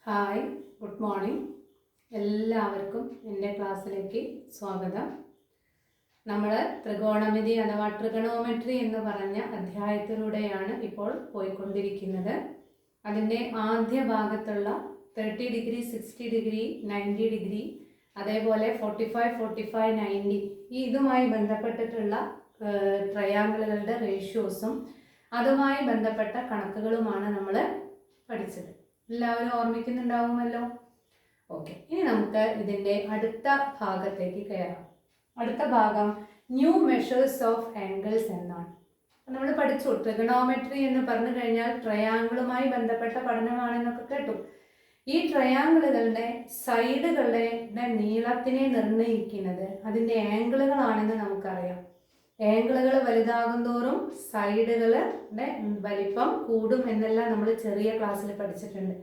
Hi, good morning. എല്ലാവർക്കും എൻ്റെ ക്ലാസ്സിലേക്ക് സ്വാഗതം. നമ്മൾ ത്രികോണമിതി അഥവാ ട്രിഗണോമെട്രി എന്ന് പറഞ്ഞ അധ്യായത്തിലൂടെയാണ് ഇപ്പോൾ പോയിക്കൊണ്ടിരിക്കുന്നത്. അതിൻ്റെ ആദ്യ ഭാഗത്തുള്ള 30 ഡിഗ്രി, 60 ഡിഗ്രി, 90 ഡിഗ്രി, അതേപോലെ 45, 45, 90 ഇതുമായി ബന്ധപ്പെട്ടിട്ടുള്ള ട്രയാങ്കിളുകളുടെ റേഷ്യോസും അതുമായി ബന്ധപ്പെട്ട കണക്കുകളുമാണ് നമ്മൾ പഠിച്ചത്. എല്ലാവരും ഓർമ്മിക്കുന്നുണ്ടാവുമല്ലോ. ഓക്കെ, ഇനി നമുക്ക് ഇതിൻ്റെ അടുത്ത ഭാഗത്തേക്ക് കയറാം. അടുത്ത ഭാഗം ന്യൂ മെഷേഴ്സ് ഓഫ് ആംഗിൾസ് എന്നാണ്. നമ്മൾ പഠിച്ചു ട്രിഗണോമെട്രി എന്ന് പറഞ്ഞു കഴിഞ്ഞാൽ ട്രയാങ്കിളുമായി ബന്ധപ്പെട്ട പഠനമാണെന്നൊക്കെ കേട്ടു. ഈ ട്രയാങ്കിളുകളുടെ സൈഡുകളുടെ നീളത്തിനെ നിർണ്ണയിക്കുന്നത് അതിൻ്റെ ആംഗിളുകളാണെന്ന് നമുക്കറിയാം. ആംഗിളുകൾ വലുതാകും തോറും സൈഡുകളുടെ വലിപ്പം കൂടും എന്നെല്ലാം നമ്മൾ ചെറിയ ക്ലാസ്സിൽ പഠിച്ചിട്ടുണ്ട്.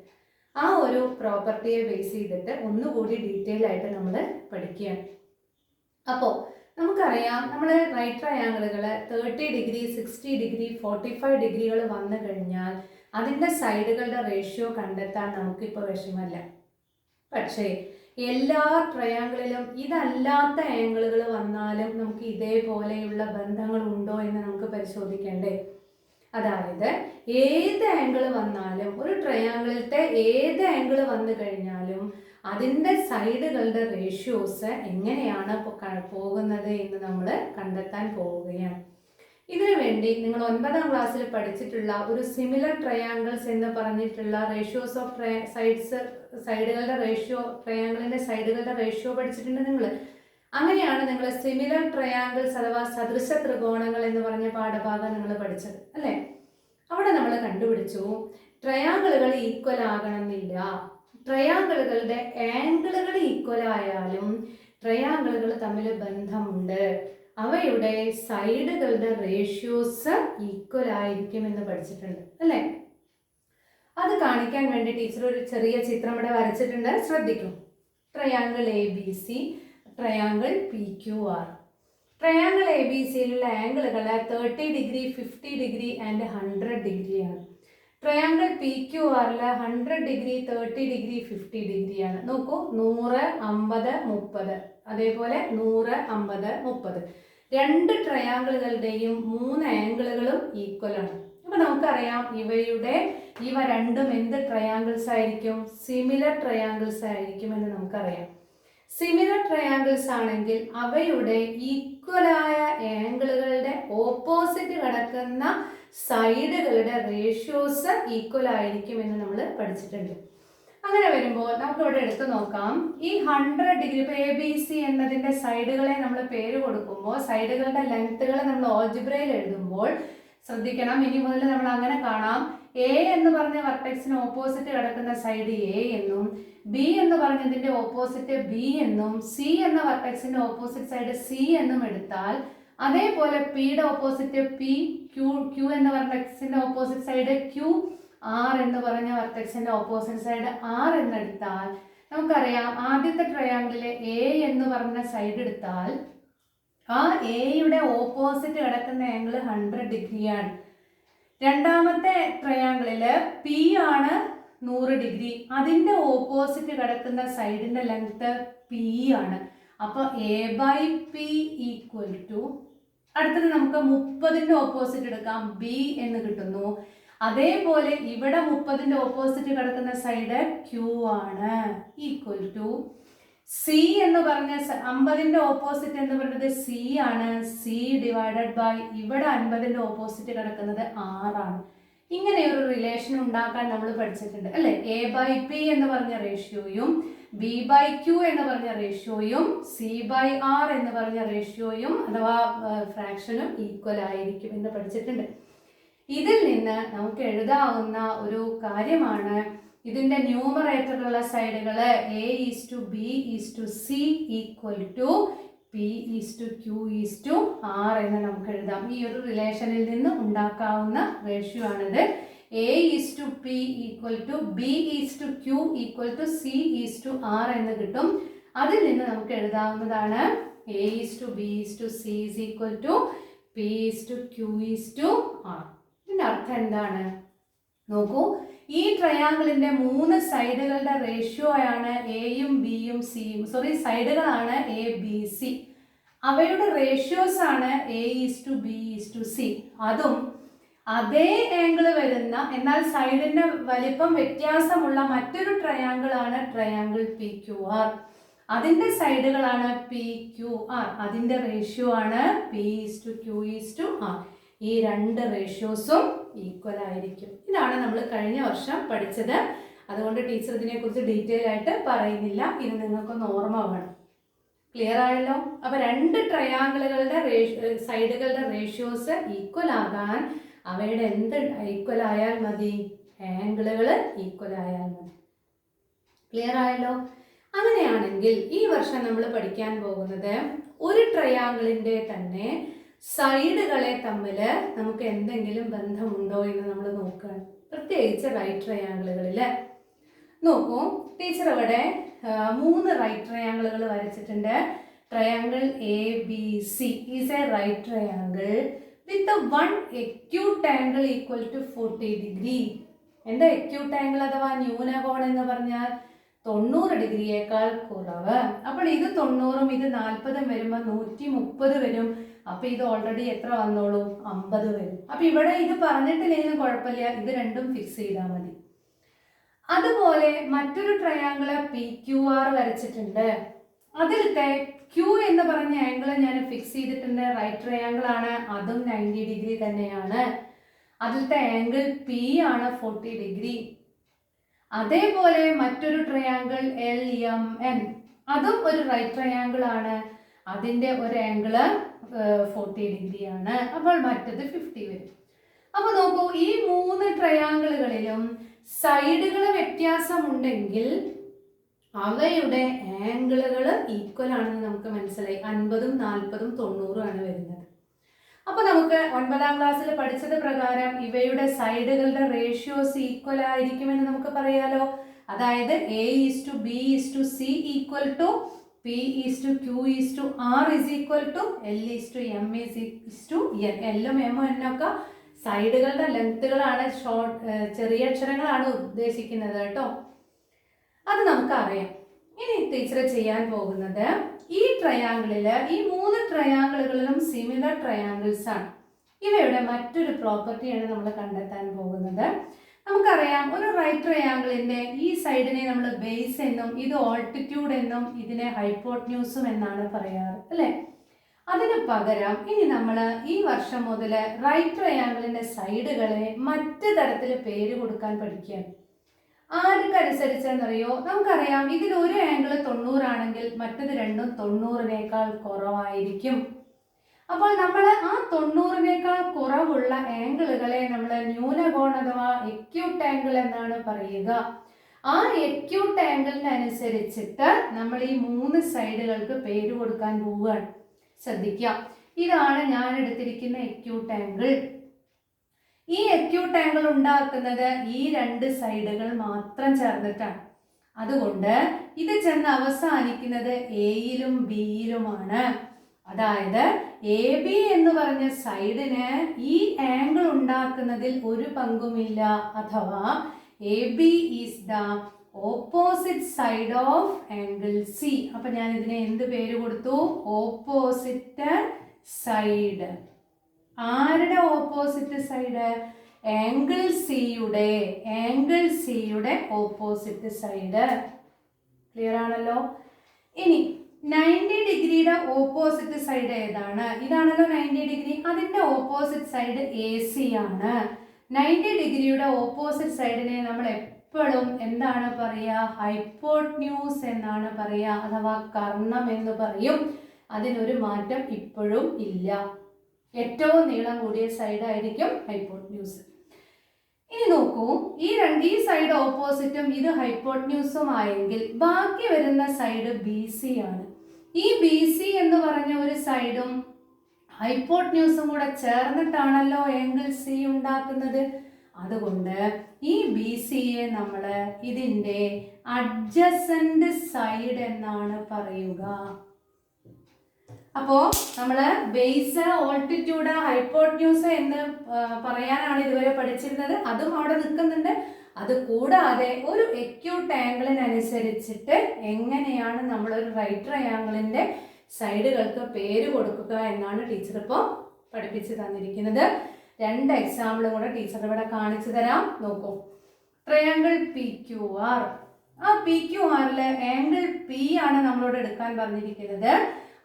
ആ ഒരു പ്രോപ്പർട്ടിയെ ബേസ് ചെയ്തിട്ട് ഒന്നുകൂടി ഡീറ്റെയിൽ ആയിട്ട് നമ്മൾ പഠിക്കുകയാണ്. അപ്പോൾ നമുക്കറിയാം, നമ്മൾ റൈറ്റ് ട്രയാങ്കിളുകൾ 30 ഡിഗ്രി, 60 ഡിഗ്രി, 45 ഡിഗ്രികൾ വന്നു കഴിഞ്ഞാൽ അതിൻ്റെ സൈഡുകളുടെ റേഷ്യോ കണ്ടെത്താൻ നമുക്കിപ്പോൾ വിഷമല്ല. പക്ഷേ എല്ലാ ട്രയാങ്കിളിലും ഇതല്ലാത്ത ആംഗിളുകൾ വന്നാലും നമുക്ക് ഇതേപോലെയുള്ള ബന്ധങ്ങൾ ഉണ്ടോ എന്ന് നമുക്ക് പരിശോധിക്കേണ്ടേ. അതായത് ഏത് ആംഗിൾ വന്നാലും ഒരു ട്രയാങ്കിളിലത്തെ ഏത് ആംഗിൾ വന്നു കഴിഞ്ഞാലും അതിൻ്റെ സൈഡുകളുടെ റേഷ്യോസ് എങ്ങനെയാണ് പോകുന്നത് എന്ന് നമ്മൾ കണ്ടെത്താൻ പോവുകയാണ്. ഇതിനു വേണ്ടി നിങ്ങൾ 9ാം ക്ലാസ്സിൽ പഠിച്ചിട്ടുള്ള ഒരു സിമിലർ ട്രയാങ്കിൾസ് എന്ന് പറഞ്ഞിട്ടുള്ള റേഷ്യോസ് ഓഫ് സൈഡുകളുടെ റേഷ്യോ, ട്രയാങ്കിളിൻ്റെ സൈഡുകളുടെ റേഷ്യോ പഠിച്ചിട്ടുണ്ട് നിങ്ങൾ. അങ്ങനെയാണ് നിങ്ങൾ സിമിലർ ട്രയാങ്കിൾസ് അഥവാ സദൃശ ത്രികോണങ്ങൾ എന്ന് പറഞ്ഞ പാഠഭാഗം നിങ്ങൾ പഠിച്ചത് അല്ലേ. അവിടെ നമ്മൾ കണ്ടുപിടിച്ചു ട്രയാങ്കിളുകൾ ഈക്വൽ ആകണമെന്നില്ല. ട്രയാങ്കിളുകളുടെ ആംഗിളുകൾ ഈക്വൽ ആയാലും ട്രയാങ്കിളുകൾ തമ്മിൽ ബന്ധമുണ്ട്. അവയുടെ സൈഡുകളുടെ റേഷ്യോസ് ഈക്വൽ ആയിരിക്കും എന്ന് പഠിച്ചിട്ടുണ്ട് അല്ലേ. അത് കാണിക്കാൻ വേണ്ടി ടീച്ചർ ഒരു ചെറിയ ചിത്രം ഇവിടെ വരച്ചിട്ടുണ്ട്, ശ്രദ്ധിക്കും. Triangle ABC, triangle PQR. Triangle ABCയിലുള്ള ആംഗിളുകൾ 30 ഡിഗ്രി, 50 ഡിഗ്രി ആൻഡ് 100 ഡിഗ്രിയാണ്. ട്രയാങ്കിൾ PQRൽ 100 ഡിഗ്രി, 30 ഡിഗ്രി, 50 ഡിഗ്രിയാണ്. നോക്കൂ, 100, 50, 30, അതേപോലെ 100, 50, 30. രണ്ട് ട്രയാങ്കിളുകളുടെയും 3 ആംഗിളുകളും ഈക്വൽ ആണ്. അപ്പൊ നമുക്കറിയാം ഇവ രണ്ടും എന്ത് ട്രയാങ്കിൾസ് ആയിരിക്കും? സിമിലർ ട്രയാങ്കിൾസ് ആയിരിക്കും എന്ന് നമുക്കറിയാം. സിമിലർ ട്രയാങ്കിൾസ് ആണെങ്കിൽ അവയുടെ ഈക്വലായ ആംഗിളുകളുടെ ഓപ്പോസിറ്റ് കിടക്കുന്ന സൈഡുകളുടെ റേഷ്യോസ് ഈക്വൽ ആയിരിക്കും എന്ന് നമ്മൾ പഠിച്ചിട്ടുണ്ട്. അങ്ങനെ വരുമ്പോൾ നമുക്ക് ഇവിടെ എടുത്തു നോക്കാം. ഈ 100 ഡിഗ്രി ഇപ്പോൾ ABC എന്നതിൻ്റെ സൈഡുകളെ നമ്മൾ പേര് കൊടുക്കുമ്പോൾ സൈഡുകളുടെ ലെങ്ത്തുകൾ നമ്മൾ ഓൾജിബ്രയിൽ എഴുതുമ്പോൾ ശ്രദ്ധിക്കണം. ഇനി മുതൽ നമ്മൾ അങ്ങനെ കാണാം. A എന്ന് പറഞ്ഞ വെർട്ടെക്സിന് ഓപ്പോസിറ്റ് കിടക്കുന്ന സൈഡ് A എന്നും, B എന്ന് പറഞ്ഞതിൻ്റെ ഓപ്പോസിറ്റ് B എന്നും, C എന്ന വെർട്ടെക്സിന്റെ ഓപ്പോസിറ്റ് സൈഡ് C എന്നും എടുത്താൽ, അതേപോലെ Pയുടെ ഓപ്പോസിറ്റ് P, Q എന്ന വെർട്ടെക്സിന്റെ ഓപ്പോസിറ്റ് സൈഡ് Q, R എന്ന് പറഞ്ഞ വെർട്ടെക്സിന്റെ ഓപ്പോസിറ്റ് സൈഡ് R എന്നെടുത്താൽ നമുക്കറിയാം ആദ്യത്തെ ട്രയാങ്കിളിലെ A എന്ന് പറഞ്ഞ സൈഡ് എടുത്താൽ ആ എയുടെ ഓപ്പോസിറ്റ് കിടക്കുന്ന ആംഗിൾ 100 ഡിഗ്രിയാണ്. രണ്ടാമത്തെ ട്രയാങ്കിളില് P ആണ് 100 ഡിഗ്രി, അതിൻ്റെ ഓപ്പോസിറ്റ് കിടക്കുന്ന സൈഡിന്റെ ലെങ്ത് P ആണ്. അപ്പോൾ A/P ഈക്വൽ ടു, അടുത്തത് നമുക്ക് 30ന്റെ ഓപ്പോസിറ്റ് എടുക്കാം, B എന്ന് കിട്ടുന്നു. അതേപോലെ ഇവിടെ 30ന്റെ ഓപ്പോസിറ്റ് കിടക്കുന്ന സൈഡ് Q ആണ്, ഈക്വൽ ടു C എന്ന് പറഞ്ഞ 50ന്റെ ഓപ്പോസിറ്റ് എന്ന് പറയുന്നത് C ആണ്, C ഡിവൈഡഡ് ബൈ ഇവിടെ 50ന്റെ ഓപ്പോസിറ്റ് കിടക്കുന്നത് R ആണ്. ഇങ്ങനെ ഒരു റിലേഷൻ ഉണ്ടാക്കാൻ നമ്മൾ പഠിച്ചിട്ടുണ്ട് അല്ലേ. A/P എന്ന് പറഞ്ഞ റേഷ്യോയും B/Q എന്ന് പറഞ്ഞ റേഷ്യോയും C/R എന്ന് പറഞ്ഞ റേഷ്യോയും അഥവാ ഫ്രാക്ഷനും ഈക്വൽ ആയിരിക്കും എന്ന് പഠിച്ചിട്ടുണ്ട്. ഇതിൽ നിന്ന് നമുക്ക് എഴുതാവുന്ന ഒരു കാര്യമാണ് ഇതിന്റെ ന്യൂമറേറ്ററിലുള്ള സൈഡുകൾ A/B/C ഈക്വൽ ടു P/Q/R എന്ന് നമുക്ക് എഴുതാം. ഈ ഒരു റിലേഷനിൽ നിന്ന് ഉണ്ടാക്കാവുന്ന റേഷ്യോ ആണിത്. A/P equal to B/Q equal to C/R എന്ന് കിട്ടും. അതിൽ നിന്ന് നമുക്ക് എഴുതാവുന്നതാണ് A/B/C ഈക്വൽ ടു P/Q/R. ഇതിന്റെ അർത്ഥം എന്താണ്? നോക്കൂ, ഈ ട്രയാങ്കിളിന്റെ 3 സൈഡുകളുടെ റേഷ്യോ ആണ് എയും ബിയും സിയും. സൈഡുകളാണ് എ ബി സി. അവയുടെ റേഷ്യോസ് ആണ് A:B:C. അതും അതേ ആംഗിൾ വരുന്ന എന്നാൽ സൈഡിന്റെ വലിപ്പം വ്യത്യാസമുള്ള മറ്റൊരു ട്രയാങ്കിൾ ആണ് ട്രയാങ്കിൾ PQR. അതിന്റെ സൈഡുകളാണ് PQR. അതിന്റെ റേഷ്യോ ആണ് P:2Q:R. ഈ 2 റേഷ്യോസും ഈക്വൽ ആയിരിക്കും. ഇതാണ് നമ്മൾ കഴിഞ്ഞ വർഷം പഠിച്ചത്. അതുകൊണ്ട് ടീച്ചർ ഇതിനെക്കുറിച്ച് ഡീറ്റെയിൽ ആയിട്ട് പറയുന്നില്ല. ഇത് നിങ്ങൾക്കൊന്ന് ഓർമ്മ വേണം. ക്ലിയർ ആയല്ലോ? അപ്പൊ 2 ട്രയാങ്കിളുകളുടെ സൈഡുകളുടെ റേഷ്യോസ് ഈക്വൽ ആകാൻ അവയുടെ എന്ത് ഈക്വൽ ആയാൽ മതി? ആംഗിളുകൾ ഈക്വൽ ആയാൽ മതി. ക്ലിയർ ആയല്ലോ? അങ്ങനെയാണെങ്കിൽ ഈ വർഷം നമ്മൾ പഠിക്കാൻ പോകുന്നത് ഒരു ട്രയാങ്കിളിന്റെ തന്നെ സൈഡുകളെ തമ്മിൽ നമുക്ക് എന്തെങ്കിലും ബന്ധമുണ്ടോ എന്ന് നമ്മൾ നോക്കുകയാണ്. പ്രത്യേകിച്ച് റൈറ്റ് ട്രയാങ്കിളുകളിൽ. നോക്കൂ, ടീച്ചർ ഇവിടെ 3 റൈറ്റ് ട്രയാങ്കിളുകൾ വരച്ചിട്ടുണ്ട്. Triangle ABC is a right triangle with 1 acute angle equal to 40 degree. എന്താ acute angle അഥവാ ന്യൂനകോൺ എന്ന് പറഞ്ഞാൽ 90 ഡിഗ്രിയേക്കാൾ കുറവ്. അപ്പോൾ ഇത് 90ഉം ഇത് 40ഉം വരുമ്പോൾ 130 വരും. അപ്പൊ ഇത് ഓൾറെഡി എത്ര വന്നോളൂ? 50 വരും. അപ്പൊ ഇവിടെ ഇത് പറഞ്ഞിട്ടില്ലെങ്കിലും കുഴപ്പമില്ല, ഇത് രണ്ടും ഫിക്സ് ചെയ്താൽ മതി. അതുപോലെ മറ്റൊരു ട്രയാങ്കിള് PQR വരച്ചിട്ടുണ്ട്. അതിലത്തെ Q എന്ന് പറഞ്ഞ ആംഗിൾ ഞാൻ ഫിക്സ് ചെയ്തിട്ടുണ്ട്. റൈറ്റ് ട്രയാങ്കിൾ ആണ്, അതും 90 ഡിഗ്രി തന്നെയാണ്. അതിലത്തെ ആംഗിൾ P ആണ് 40 ഡിഗ്രി. അതേപോലെ മറ്റൊരു ട്രയാങ്കിൾ LMN, അതും ഒരു റൈറ്റ് ട്രയാങ്കിൾ ആണ്. അതിന്റെ ഒരു ആംഗിള് 40 ഡിഗ്രി ആണ്. അപ്പോൾ മറ്റത് 50 വരും. അപ്പൊ നോക്കൂ, ഈ 3 ട്രയാങ്കിളുകളിലും സൈഡുകൾ വ്യത്യാസമുണ്ടെങ്കിൽ അവയുടെ ആംഗിളുകൾ ഈക്വൽ ആണെന്ന് നമുക്ക് മനസ്സിലായി. 50ഉം 40ഉം 90ഉം ആണ് വരുന്നത്. അപ്പൊ നമുക്ക് 9ാം ക്ലാസ്സിൽ പഠിച്ചത് പ്രകാരം ഇവയുടെ സൈഡുകളുടെ റേഷ്യോസ് ഈക്വൽ ആയിരിക്കുമെന്ന് നമുക്ക് പറയാലോ. അതായത് A:B:C equal to P:2Q:R is equal to L:M is to N. L-ഉം M-ഉം N-ഒക്കെ സൈഡുകളുടെ ലെങ്ത്തുകളാണ്, ചെറിയ അക്ഷരങ്ങളാണ് ഉദ്ദേശിക്കുന്നത് കേട്ടോ. അത് നമുക്കറിയാം. ഇനി ടീച്ചർ ചെയ്യാൻ പോകുന്നത് ഈ ട്രയാങ്കിളില് ഈ 3 ട്രയാങ്കിളുകളിലും സിമിലർ ട്രയാങ്കിൾസ് ആണ്. ഇവയുടെ മറ്റൊരു പ്രോപ്പർട്ടിയാണ് നമ്മൾ കണ്ടെത്താൻ പോകുന്നത്. നമുക്കറിയാം, ഒരു റൈറ്റ് ട്രയാങ്കിളിന്റെ ഈ സൈഡിനെ നമ്മൾ ബേസ് എന്നും ഇത് ഓൾട്ടിറ്റ്യൂഡ് എന്നും ഇതിനെ ഹൈപ്പോട്ന്യൂസും എന്നാണ് പറയാറ്, അല്ലെ? അതിന് പകരം ഇനി നമ്മൾ ഈ വർഷം മുതൽ റൈറ്റ് ട്രയാങ്കിളിന്റെ സൈഡുകളെ മറ്റു തരത്തിൽ പേര് കൊടുക്കാൻ പഠിക്കുകയാണ്. ആർക്കനുസരിച്ചെന്നറിയോ? നമുക്കറിയാം, ഇതിൽ ഒരു ആംഗിൾ 90 ആണെങ്കിൽ മറ്റത് രണ്ടും 90നേക്കാൾ കുറവായിരിക്കും. അപ്പോൾ നമ്മൾ ആ 90നേക്കാൾ കുറവുള്ള ആംഗിളുകളെ നമ്മൾ ന്യൂനകോൺ അഥവാ എക്യൂട്ട് ആംഗിൾ എന്നാണ് പറയുക. ആ എക്യൂട്ട് ആംഗിളിനനുസരിച്ചിട്ട് നമ്മൾ ഈ 3 സൈഡുകൾക്ക് പേര് കൊടുക്കാൻ പോവുകയാണ്. ശ്രദ്ധിക്കുക, ഇതാണ് ഞാൻ എടുത്തിരിക്കുന്ന എക്യൂട്ട് ആംഗിൾ. ഈ എക്യൂട്ട് ആംഗിൾ ഉണ്ടാക്കുന്നത് ഈ 2 സൈഡുകൾ മാത്രം ചേർന്നിട്ടാണ്. അതുകൊണ്ട് ഇത് ചെന്ന് അവസാനിക്കുന്നത് എയിലും ബിയിലുമാണ്. അതായത് AB എന്ന് പറഞ്ഞ സൈഡിന് ഈ ആംഗിൾ ഉണ്ടാക്കുന്നതിൽ ഒരു പങ്കുമില്ല. അഥവാ AB is the opposite side of angle C. അപ്പൊ ഞാൻ ഇതിനെ എന്ത് പേര് കൊടുത്തു? Opposite side. ആരുടെ ഓപ്പോസിറ്റ് സൈഡ്? ആംഗിൾ സിയുടെ ഓപ്പോസിറ്റ് സൈഡ്. ക്ലിയർ ആണല്ലോ? ഇനി 90 ഡിഗ്രിയുടെ ഓപ്പോസിറ്റ് സൈഡ് ഏതാണ്? ഇതാണല്ലോ 90 ഡിഗ്രി. അതിന്റെ ഓപ്പോസിറ്റ് സൈഡ് AC ആണ്. 90 ഡിഗ്രിയുടെ ഓപ്പോസിറ്റ് സൈഡിനെ നമ്മൾ എപ്പോഴും എന്താണ് പറയുക? ഹൈപ്പോട്ന്യൂസ് എന്നാണ് പറയുക, അഥവാ കർണം എന്ന് പറയും. അതിനൊരു മാറ്റം ഇപ്പോഴും ഇല്ല. ഏറ്റവും നീളം കൂടിയ സൈഡ് ആയിരിക്കും ഹൈപ്പോട്ന്യൂസ്. ഇനി നോക്കൂ, ഈ സൈഡ് ഓപ്പോസിറ്റും ഇത് ഹൈപ്പോട്ന്യൂസും ആയെങ്കിൽ ബാക്കി വരുന്ന സൈഡ് BC ആണ്. ഈ BC എന്ന് പറഞ്ഞ ഒരു സൈഡും ഹൈപ്പോട്ന്യൂസും കൂടെ ചേർന്നിട്ടാണല്ലോ ആംഗിൾ C ഉണ്ടാക്കുന്നത്. അതുകൊണ്ട് ഈ BCയെ നമ്മൾ ഇതിന്റെ അഡ്ജസന്റ് സൈഡ് എന്നാണ് പറയുക. അപ്പോൾ നമ്മൾ ബേസ്, ഓൾട്ടിറ്റ്യൂഡ്, ഹൈപ്പോട്ന്യൂസ് എന്ന് പറയാനാണ് ഇതുവരെ പഠിച്ചിരുന്നത്. അതും അവിടെ നിൽക്കുന്നുണ്ട്. അത് കൂടാതെ ഒരു എക്യൂട്ട് ആംഗിളിനനുസരിച്ചിട്ട് എങ്ങനെയാണ് നമ്മളൊരു റൈറ്റ് ട്രയാങ്കിളിന്റെ സൈഡുകൾക്ക് പേര് കൊടുക്കുക എന്നാണ് ടീച്ചർ ഇപ്പോൾ പഠിപ്പിച്ച് തന്നിരിക്കുന്നത്. 2 എക്സാമ്പിളും കൂടെ ടീച്ചർ ഇവിടെ കാണിച്ചു തരാം. നോക്കൂ. Triangle PQR. ആ PQRല് ആംഗിൾ P ആണ് നമ്മളോട് എടുക്കാൻ പറഞ്ഞിരിക്കുന്നത്.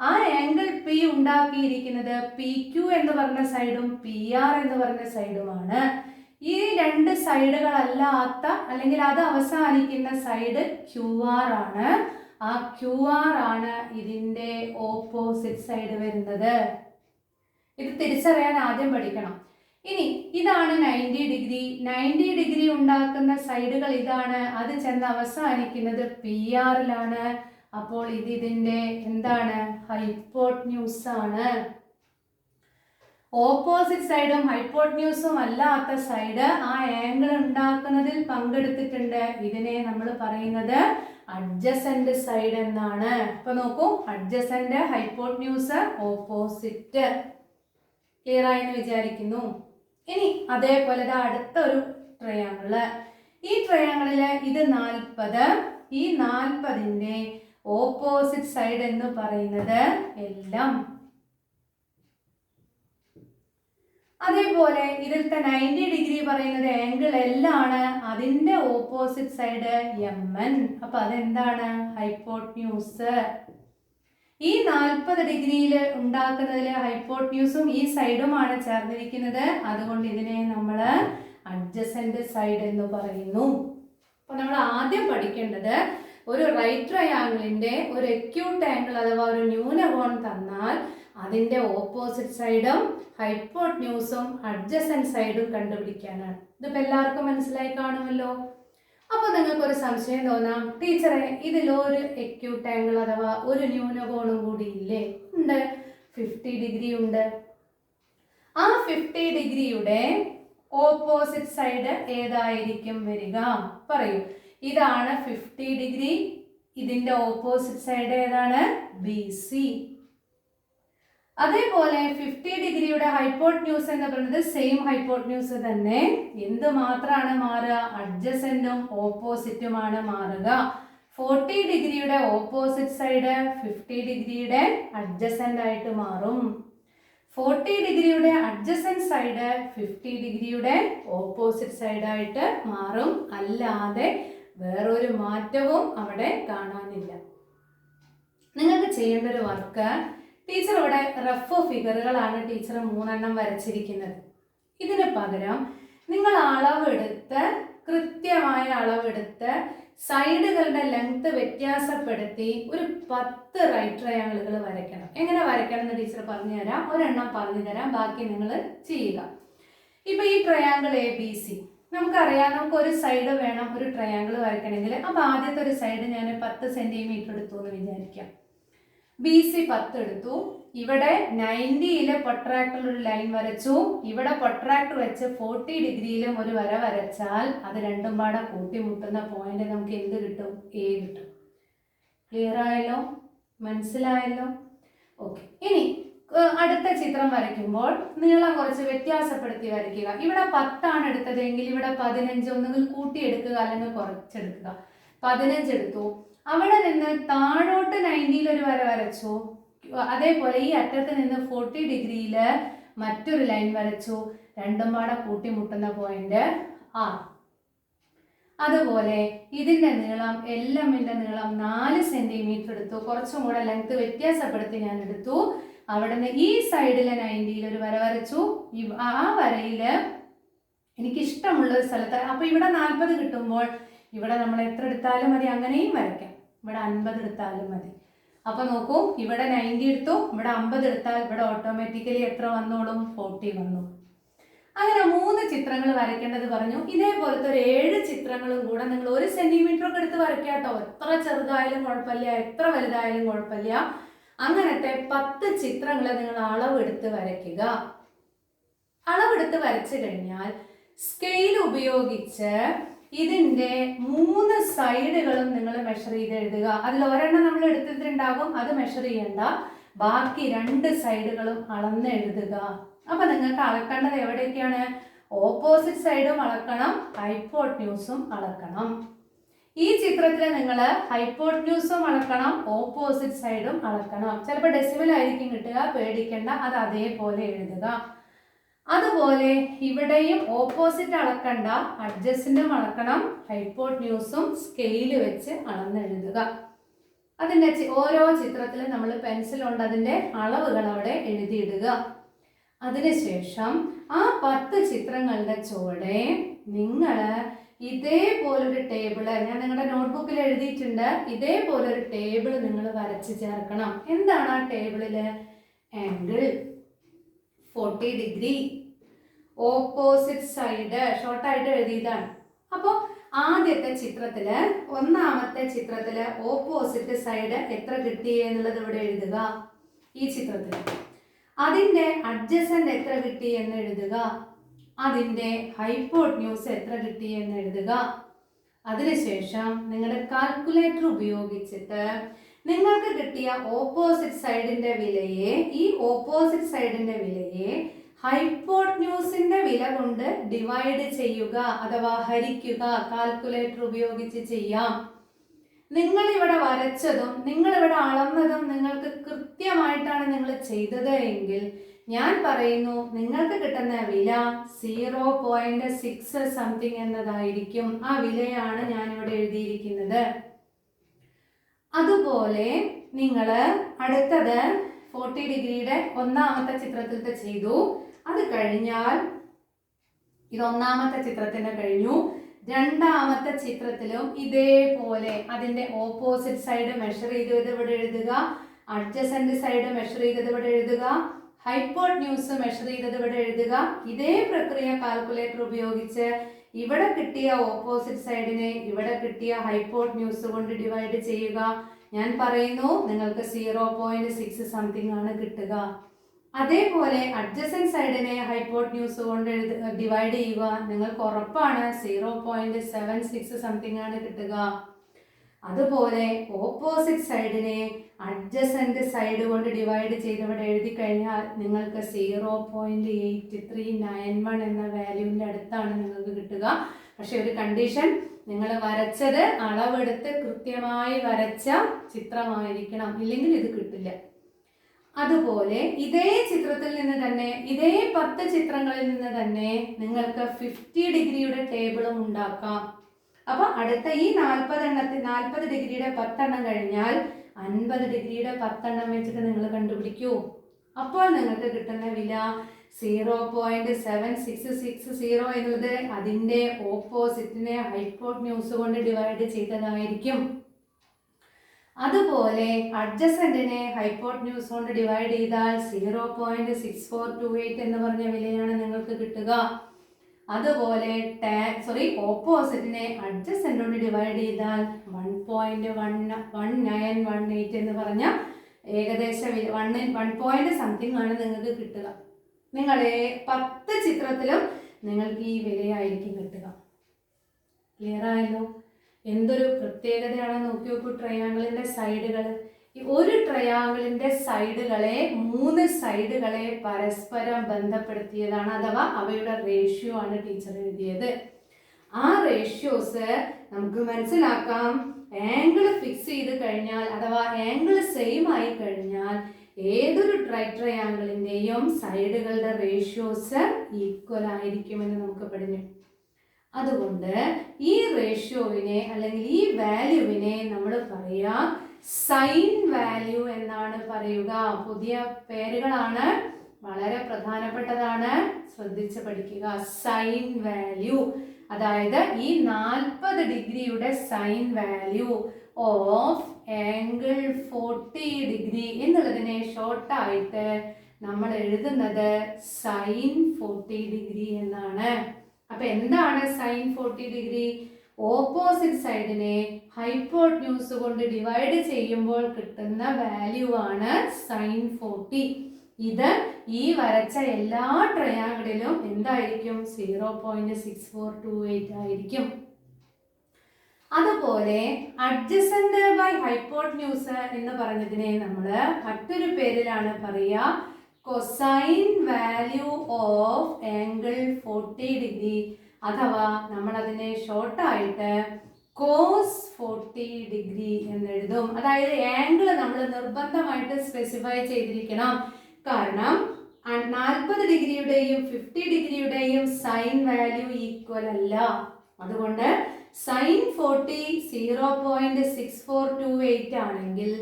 ആ ആംഗിൾ P ഉണ്ടാക്കിയിരിക്കുന്നത് PQ എന്ന് പറഞ്ഞ സൈഡും PR എന്ന് പറഞ്ഞ സൈഡുമാണ്. ഈ 2 സൈഡുകളല്ലാത്ത അല്ലെങ്കിൽ അത് അവസാനിക്കുന്ന സൈഡ് QR ആണ്. ആ QR ആണ് ഇതിന്റെ ഓപ്പോസിറ്റ് സൈഡ് വരുന്നത്. ഇത് തിരിച്ചറിയാൻ ആദ്യം പഠിക്കണം. ഇനി ഇതാണ് 90 ഡിഗ്രി. 90 ഡിഗ്രി ഉണ്ടാക്കുന്ന സൈഡുകൾ ഇതാണ്. അത് ചെന്ന് അവസാനിക്കുന്നത് PR-ലാണ്. അപ്പോൾ ഇതിന്റെ എന്താണ്? ഹൈപ്പോട്ന്യൂസ് ആണ്. ഓപ്പോസിറ്റ് സൈഡും ഹൈപ്പോട്ന്യൂസും അല്ലാത്ത സൈഡ് ആ ആംഗിൾ ഉണ്ടാക്കുന്നതിൽ പങ്കെടുത്തിട്ടുണ്ട്. ഇതിനെ നമ്മൾ പറയുന്നത് അഡ്ജസന്റ് സൈഡ് എന്നാണ്. ഇപ്പൊ നോക്കൂ, അഡ്ജസന്റ്, ഹൈപ്പോട്ന്യൂസ്, ഓപ്പോസിറ്റ്. ക്ലിയർ ആയെന്ന് വിചാരിക്കുന്നു. ഇനി അതേപോലെ അടുത്തൊരു ട്രയാങ്കിള്. ഈ ട്രയാങ്കിളില് ഇത് 40. ഈ 40ന്റെ ഓപ്പോസിറ്റ് സൈഡ് എന്ന് പറയുന്നത് LM. അതേപോലെ ഇതിലത്തെ 90 ഡിഗ്രി പറയുന്നത് ആംഗിൾ L ആണ്. അതിന്റെ ഓപ്പോസിറ്റ് സൈഡ് MN. അപ്പൊ അതെന്താണ്? ഹൈപ്പോട്ന്യൂസ്. ഈ 40 ഡിഗ്രിയിൽ ഉണ്ടാക്കുന്നതിൽ ഹൈപ്പോട്ന്യൂസും ഈ സൈഡുമാണ് ചേർന്നിരിക്കുന്നത്. അതുകൊണ്ട് ഇതിനെ നമ്മൾ അഡ്ജസന്റ് സൈഡ് എന്ന് പറയുന്നു. അപ്പൊ നമ്മൾ ആദ്യം പഠിക്കേണ്ടത്, ഒരു റൈറ്റ് ട്രയാങ്കിളിന്റെ ഒരു എക്യൂട്ട് ആംഗിൾ അഥവാ ഒരു ന്യൂനകോൺ തന്നാൽ അതിന്റെ ഓപ്പോസിറ്റ് സൈഡും ഹൈപ്പോട്ന്യൂസും അഡ്ജസന്റ് സൈഡും കണ്ടുപിടിക്കാനാണ്. ഇതിപ്പോൾ എല്ലാവർക്കും മനസ്സിലായി കാണുമല്ലോ. അപ്പോൾ നിങ്ങൾക്കൊരു സംശയം തോന്നാം, ടീച്ചറെ ഇതിലൊരു എക്യൂട്ട് ആംഗിൾ അഥവാ ഒരു ന്യൂനകോണും കൂടി ഇല്ലേ? ഉണ്ട്, 50 ഡിഗ്രി ഉണ്ട്. ആ 50 ഡിഗ്രിയുടെ ഓപ്പോസിറ്റ് സൈഡ് ഏതായിരിക്കും വരിക? പറയൂ. ഇതാണ് 50 ഡിഗ്രി. ഇതിന്റെ ഓപ്പോസിറ്റ് സൈഡ് ഏതാണ്? BC. അതേപോലെ 50 ഡിഗ്രിയുടെ ഹൈപ്പോട്ന്യൂസ് എന്ന് പറയുന്നത് സെയിം ഹൈപ്പോട്ന്യൂസ് തന്നെ. എന്ത് മാത്രമാണ് മാറുക? അഡ്ജസന്റും ഓപ്പോസിറ്റുമാണ് മാറുക. 40 ഡിഗ്രിയുടെ ഓപ്പോസിറ്റ് സൈഡ് 50 ഡിഗ്രിയുടെ അഡ്ജസന്റ് ആയിട്ട് മാറും. 40 ഡിഗ്രിയുടെ അഡ്ജസന്റ് സൈഡ് 50 ഡിഗ്രിയുടെ ഓപ്പോസിറ്റ് സൈഡായിട്ട് മാറും. അല്ലാതെ വേറൊരു മാറ്റവും അവിടെ കാണാനില്ല. നിങ്ങൾക്ക് ചെയ്യേണ്ട ഒരു വർക്ക്, ടീച്ചർ ഇവിടെ റഫ് ഫിഗറുകളാണ് ടീച്ചർ 3 വരച്ചിരിക്കുന്നത്. ഇതിന് പകരം നിങ്ങൾ അളവെടുത്ത്, കൃത്യമായ അളവെടുത്ത് സൈഡുകളുടെ ലെങ്ത് വ്യത്യാസപ്പെടുത്തി ഒരു 10 റൈറ്റ് ട്രയാങ്കിളുകൾ വരയ്ക്കണം. എങ്ങനെ വരയ്ക്കണം എന്ന് ടീച്ചർ പറഞ്ഞു തരാം. ഒരെണ്ണം പറഞ്ഞു തരാം, ബാക്കി നിങ്ങൾ ചെയ്യുക. ഇപ്പൊ ഈ ട്രയാങ്കിൾ ABC നമുക്കറിയാം. നമുക്ക് ഒരു സൈഡ് വേണം ഒരു ട്രയാങ്കിൾ വരയ്ക്കണമെങ്കിൽ. അപ്പൊ ആദ്യത്തെ ഒരു സൈഡ് ഞാൻ 10 സെന്റിമീറ്റർ എടുത്തു എന്ന് വിചാരിക്കാം. BC 10 എടുത്തു. ഇവിടെ 90-യില് പ്രൊട്രാക്ടർ ഒരു ലൈൻ വരച്ചു. ഇവിടെ പ്രൊട്രാക്ടർ വെച്ച് 40 ഡിഗ്രിയിലും ഒരു വര വരച്ചാൽ അത് രണ്ടും പാടെ കൂട്ടിമുട്ടുന്ന പോയിന്റ് നമുക്ക് എന്ത് കിട്ടും? A കിട്ടും. ക്ലിയർ ആയല്ലോ? മനസ്സിലായല്ലോ? ഓക്കെ. ഇനി അടുത്ത ചിത്രം വരയ്ക്കുമ്പോൾ നീളം കുറച്ച് വ്യത്യാസപ്പെടുത്തി വരയ്ക്കുക. ഇവിടെ 10 ആണ് എടുത്തതെങ്കിൽ ഇവിടെ 15 ഒന്നുകിൽ കൂട്ടിയെടുക്കുക അല്ലെങ്കിൽ കുറച്ചെടുക്കുക. 15 എടുത്തു. അവിടെ നിന്ന് താഴോട്ട് 90-യിൽ ഒരു വര വരച്ചു. അതേപോലെ ഈ അറ്റത്ത് നിന്ന് 40 ഡിഗ്രിയിൽ മറ്റൊരു ലൈൻ വരച്ചു. രണ്ടും പാടെ കൂട്ടിമുട്ടുന്ന പോയിന്റ് R. അതുപോലെ ഇതിന്റെ നീളം LMന്റെ നീളം 4 സെന്റിമീറ്റർ എടുത്തു. കുറച്ചും കൂടെ ലെങ്ത് വ്യത്യാസപ്പെടുത്തി ഞാൻ എടുത്തു. അവിടെ നിന്ന് ഈ സൈഡിലെ 90-യിൽ ഒരു വര വരച്ചു. ആ വരയില് എനിക്ക് ഇഷ്ടമുള്ള ഒരു സ്ഥലത്ത്, അപ്പൊ ഇവിടെ 40 കിട്ടുമ്പോൾ ഇവിടെ നമ്മൾ എത്ര എടുത്താലും മതി, അങ്ങനെയും വരയ്ക്കാം. ഇവിടെ 50 എടുത്താലും മതി. അപ്പൊ നോക്കൂ, ഇവിടെ 90 എടുത്തു, ഇവിടെ 50 എടുത്താൽ ഇവിടെ ഓട്ടോമാറ്റിക്കലി എത്ര വന്നോളും? 40 വന്നു. അങ്ങനെ 3 ചിത്രങ്ങൾ വരയ്ക്കേണ്ടത് പറഞ്ഞു. ഇതേപോലത്തെ ഒരു 7 ചിത്രങ്ങളും കൂടെ നിങ്ങൾ 1 സെന്റിമീറ്റർ ഒക്കെ എടുത്ത് വരയ്ക്കാട്ടോ. എത്ര ചെറുതായാലും കുഴപ്പമില്ല, എത്ര വലുതായാലും കുഴപ്പമില്ല. അങ്ങനത്തെ 10 ചിത്രങ്ങൾ നിങ്ങൾ അളവെടുത്ത് വരയ്ക്കുക. അളവെടുത്ത് വരച്ചു കഴിഞ്ഞാൽ സ്കെയിൽ ഉപയോഗിച്ച് ഇതിന്റെ 3 സൈഡുകളും നിങ്ങൾ മെഷർ ചെയ്ത് എഴുതുക. അതിൽ ഒരെണ്ണം നമ്മൾ എടുത്തിട്ടുണ്ടാകും, അത് മെഷർ ചെയ്യണ്ട. ബാക്കി 2 സൈഡുകളും അളന്ന് എഴുതുക. അപ്പൊ നിങ്ങൾക്ക് അളക്കേണ്ടത് എവിടെയൊക്കെയാണ്? ഓപ്പോസിറ്റ് സൈഡും അളക്കണം, ഹൈപ്പോട്ട്ന്യൂസും അളക്കണം. ഈ ചിത്രത്തിൽ നിങ്ങൾ ഹൈപ്പോട്ട്ന്യൂസും അളക്കണം, ഓപ്പോസിറ്റ് സൈഡും അളക്കണം. ചിലപ്പോൾ ഡെസിമൽ ആയിരിക്കും കിട്ടുക, പേടിക്കേണ്ട, അത് അതേപോലെ എഴുതുക. അതുപോലെ ഇവിടെയും ഓപ്പോസിറ്റ് അളക്കണ്ട, അഡ്ജസന്റും അളക്കണം, ഹൈപ്പോട്ട്ന്യൂസും സ്കെയിൽ വെച്ച് അളന്നെഴുതുക. അതിൻ്റെ ഓരോ ചിത്രത്തിലും നമ്മൾ പെൻസിൽ കൊണ്ട് അതിൻ്റെ അളവുകൾ അവിടെ എഴുതിയിടുക. അതിനുശേഷം ആ 10 ചിത്രങ്ങളുടെ ചുവടെ നിങ്ങൾ ഇതേപോലൊരു ടേബിള്, ഞാൻ നിങ്ങളുടെ നോട്ട്ബുക്കിൽ എഴുതിയിട്ടുണ്ട്, ഇതേപോലൊരു ടേബിൾ നിങ്ങൾ വരച്ച് ചേർക്കണം. എന്താണ് ആ ടേബിളില്? ആംഗിൾ 40 ഡിഗ്രി, ഓപ്പോസിറ്റ് സൈഡ് ഷോർട്ടായിട്ട് എഴുതിയതാണ്. അപ്പോൾ ആദ്യത്തെ ചിത്രത്തില്, ഒന്നാമത്തെ ചിത്രത്തില് ഓപ്പോസിറ്റ് സൈഡ് എത്ര കിട്ടി എന്നുള്ളത് ഇവിടെ എഴുതുക ഈ ചിത്രത്തിൽ. അതിൻ്റെ അഡ്ജസന്റ് എത്ര കിട്ടി എന്ന് എഴുതുക. അതിൻ്റെ ഹൈപ്പോട്ട്ന്യൂസ് എത്ര കിട്ടി എന്ന് എഴുതുക. അതിനുശേഷം നിങ്ങളുടെ കാൽക്കുലേറ്റർ ഉപയോഗിച്ചിട്ട് നിങ്ങൾക്ക് കിട്ടിയ ഓപ്പോസിറ്റ് സൈഡിന്റെ വിലയെ, ഈ ഓപ്പോസിറ്റ് സൈഡിന്റെ വിലയെ ഹൈപ്പോട്ട്ന്യൂസിന്റെ വില കൊണ്ട് ഡിവൈഡ് ചെയ്യുക അഥവാ ഹരിക്കുക. കാൽക്കുലേറ്റർ ഉപയോഗിച്ച് ചെയ്യാം. നിങ്ങൾ ഇവിടെ വരച്ചതും നിങ്ങൾ ഇവിടെ അളന്നതും നിങ്ങൾക്ക് കൃത്യമായിട്ടാണ് നിങ്ങൾ ചെയ്തത് എങ്കിൽ ഞാൻ പറയുന്നു നിങ്ങൾക്ക് കിട്ടുന്ന വില 0.6 സംതിങ് എന്നതായിരിക്കും. ആ വിലയാണ് ഞാനിവിടെ എഴുതിയിരിക്കുന്നത്. അതുപോലെ നിങ്ങൾ അടുത്തത് 40 ഡിഗ്രിയുടെ ഒന്നാമത്തെ ചിത്രത്തിലത്തെ ചെയ്തു. അത് കഴിഞ്ഞാൽ ഇത് ഒന്നാമത്തെ ചിത്രത്തിന് കഴിഞ്ഞു. രണ്ടാമത്തെ ചിത്രത്തിലും ഇതേപോലെ അതിന്റെ ഓപ്പോസിറ്റ് സൈഡ് മെഷർ ചെയ്തത് ഇവിടെ എഴുതുക, അഡ്ജസന്റ് സൈഡ് മെഷർ ചെയ്തത് ഇവിടെ എഴുതുക, ഹൈപ്പോട്ട്ന്യൂസ് മെഷർ ചെയ്തത് ഇവിടെ എഴുതുക. ഇതേ പ്രക്രിയ കാൽക്കുലേറ്റർ ഉപയോഗിച്ച് ഇവിടെ കിട്ടിയ ഓപ്പോസിറ്റ് സൈഡിനെ ഇവിടെ കിട്ടിയ ഹൈപ്പോട്ട്ന്യൂസ് കൊണ്ട് ഡിവൈഡ് ചെയ്യുക. ഞാൻ പറയുന്നു നിങ്ങൾക്ക് 0.6 സംതിങ് ആണ് കിട്ടുക. അതേപോലെ അഡ്ജസന്റ് സൈഡിനെ ഹൈപ്പോട്ട്ന്യൂസ് കൊണ്ട് ഡിവൈഡ് ചെയ്യുക. നിങ്ങൾക്ക് ഉറപ്പാണ് 0.76 സംതിങ് ആണ് കിട്ടുക. അതുപോലെ ഓപ്പോസിറ്റ് സൈഡിനെ അഡ്ജസന്റ് സൈഡ് കൊണ്ട് ഡിവൈഡ് ചെയ്ത് ഇവിടെ എഴുതി കഴിഞ്ഞാൽ നിങ്ങൾക്ക് 0.8391 എന്ന വാല്യൂവിൻ്റെ അടുത്താണ് നിങ്ങൾക്ക് കിട്ടുക. പക്ഷെ ഒരു കണ്ടീഷൻ, നിങ്ങൾ വരച്ചത് അളവെടുത്ത് കൃത്യമായി വരച്ച ചിത്രമായിരിക്കണം, ഇല്ലെങ്കിൽ ഇത് കിട്ടില്ല. അതുപോലെ ഇതേ ചിത്രത്തിൽ നിന്ന് തന്നെ, ഇതേ 10 ചിത്രങ്ങളിൽ നിന്ന് തന്നെ നിങ്ങൾക്ക് 50 ഡിഗ്രിയുടെ ടേബിളും ഉണ്ടാക്കാം. അപ്പൊ അടുത്ത ഈ 40 ഡിഗ്രിയുടെ 10 എണ്ണം കഴിഞ്ഞാൽ 50 ഡിഗ്രിയുടെ 10 എണ്ണം വെച്ചിട്ട് നിങ്ങൾ കണ്ടുപിടിക്കൂ. അപ്പോൾ നിങ്ങൾക്ക് കിട്ടുന്ന വില 0.7660 എന്നുള്ളത് അതിന്റെ ഓപ്പോസിറ്റിനെ ഹൈപ്പോട്ട്ന്യൂസ് കൊണ്ട് ഡിവൈഡ് ചെയ്തതായിരിക്കും. അതുപോലെ അഡ്ജസന്റിനെ ഹൈപ്പോട്ട്ന്യൂസ് കൊണ്ട് ഡിവൈഡ് ചെയ്താൽ 0.6428 എന്ന് പറഞ്ഞ വിലയാണ് നിങ്ങൾക്ക് കിട്ടുക. അതുപോലെ ഓപ്പോസിറ്റിനെ അഡ്ജസന്റ് കൊണ്ട് ഡിവൈഡ് ചെയ്താൽ 1.1918 എന്ന് പറഞ്ഞ ഏകദേശം 1 സംതിങ് ആണ് നിങ്ങൾക്ക് കിട്ടുക. നിങ്ങളെ 10 ചിത്രത്തിലും നിങ്ങൾക്ക് ഈ വിലയായിരിക്കും കിട്ടുക. ക്ലിയർ ആയല്ലോ? എന്തൊരു പ്രത്യേകതയാണെന്ന് നോക്കി നോക്കൂ. ട്രയാങ്കിളിന്റെ സൈഡുകൾ, ഈ ഒരു ട്രയാങ്കിളിന്റെ സൈഡുകളെ 3 സൈഡുകളെ പരസ്പരം ബന്ധപ്പെടുത്തിയതാണ്, അഥവാ അവയുടെ റേഷ്യോ ആണ് ടീച്ചർ എഴുതിയത്. ആ റേഷ്യോസ് നമുക്ക് മനസ്സിലാക്കാം. ആംഗിൾ ഫിക്സ് ചെയ്ത് കഴിഞ്ഞാൽ അഥവാ ആംഗിൾ സെയിം ആയി കഴിഞ്ഞാൽ ഏതൊരു ട്രയാങ്കിളിന്റെയും സൈഡുകളുടെ റേഷ്യോസ് ഈക്വൽ ആയിരിക്കുമെന്ന് നമുക്ക് പഠിഞ്ഞു. അതുകൊണ്ട് ഈ റേഷ്യോവിനെ അല്ലെങ്കിൽ ഈ വാല്യൂവിനെ നമ്മൾ പറയുക സൈൻ വാല്യൂ എന്നാണ് പറയുക. പുതിയ പേരുകളാണ്, വളരെ പ്രധാനപ്പെട്ടതാണ്, ശ്രദ്ധിച്ച് പഠിക്കുക. സൈൻ വാല്യൂ, അതായത് ഈ 40 ഡിഗ്രിയുടെ sine value of angle 40 degree എന്നുള്ളതിനെ ഷോർട്ടായിട്ട് നമ്മൾ എഴുതുന്നത് സൈൻ 40 ഡിഗ്രി എന്നാണ്. അപ്പൊ എന്താണ് സൈൻ 40 ഡിഗ്രി? ഓപ്പോസിറ്റ് സൈഡിനെ ഹൈപ്പോട്ട്ന്യൂസ് കൊണ്ട് ഡിവൈഡ് ചെയ്യുമ്പോൾ കിട്ടുന്ന വാല്യൂ ആണ് സൈൻ 40. ഇത് ഈ വരച്ച എല്ലാ ട്രയാങ്കിളിലും എന്തായിരിക്കും? 0.6428 ആയിരിക്കും. അതുപോലെ അഡ്ജസന്റ് ബൈ ഹൈപ്പോട്ന്യൂസ് എന്ന് പറഞ്ഞതിനെ നമ്മൾ മറ്റൊരു പേരിലാണ് പറയുക cosine value of angle 40 degree, അഥവാ നമ്മൾ അതിനെ ഷോർട്ടായിട്ട് കോസ് 40 ഡിഗ്രി എന്നെഴുതും. അതായത് ആംഗിൾ നമ്മൾ നിർബന്ധമായിട്ട് സ്പെസിഫൈ ചെയ്തിരിക്കണം. കാരണം 40 ഡിഗ്രിയുടെയും 50 ഡിഗ്രിയുടെയും സൈൻ വാല്യൂ ഈക്വൽ അല്ല. അതുകൊണ്ട് സൈൻ 40 0.6428 ആണെങ്കിൽ